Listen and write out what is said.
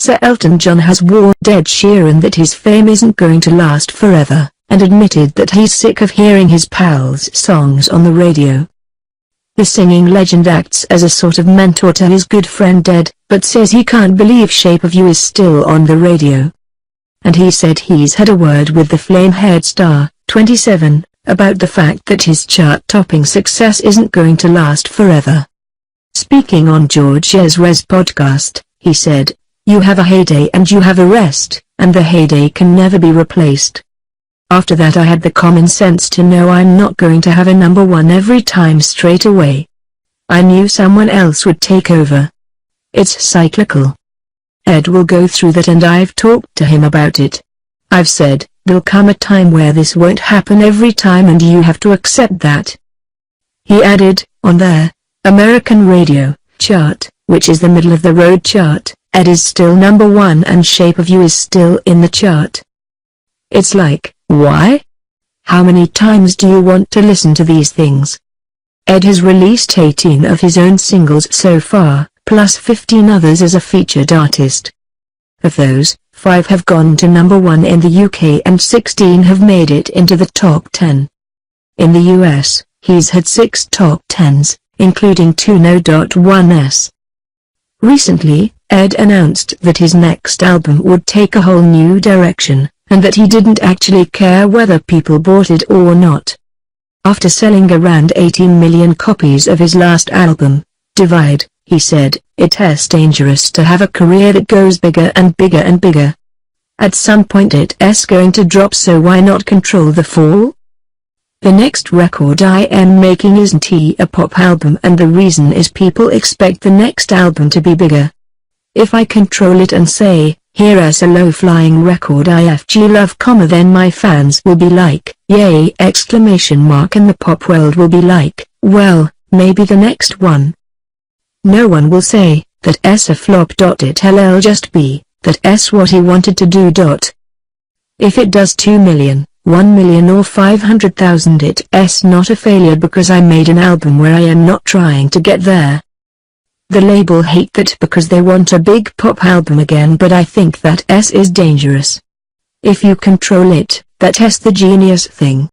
Sir Elton John has warned Ed Sheeran that his fame isn't going to last forever, and admitted that he's sick of hearing his pals' songs on the radio. The singing legend acts as a sort of mentor to his good friend Ed, but says he can't believe Shape of You is still on the radio. And he said he's had a word with the flame-haired star, 27, about the fact that his chart-topping success isn't going to last forever. Speaking on George Ezra's podcast, he said, "You have a heyday and you have a rest, and the heyday can never be replaced. After that I had the common sense to know I'm not going to have a number one every time straight away. I knew someone else would take over. It's cyclical. Ed will go through that, and I've talked to him about it. I've said, there'll come a time where this won't happen every time and you have to accept that." He added, on their American radio chart, which is the middle-of-the-road chart, Ed is still number one and Shape of You is still in the chart. It's like, why? How many times do you want to listen to these things? Ed has released 18 of his own singles so far, plus 15 others as a featured artist. Of those, 5 have gone to number 1 in the UK and 16 have made it into the top 10. In the US, he's had 6 top 10s, including 2 No.1s. Recently, Ed announced that his next album would take a whole new direction, and that he didn't actually care whether people bought it or not. After selling around 18 million copies of his last album, Divide, he said, "It's dangerous to have a career that goes bigger and bigger and bigger. At some point it's going to drop, so why not control the fall? The next record I am making isn't a pop album, and the reason is people expect the next album to be bigger. If I control it and say, here's a low-flying record IFG love, then my fans will be like, yay! And the pop world will be like, well, maybe the next one. No one will say, that's a flop. It'll just be, that's what he wanted to do. If it does 2 million, 1 million or 500,000, it's not a failure because I made an album where I am not trying to get there. The label hate that because they want a big pop album again, but I think that is dangerous. If you control it, that's the genius thing.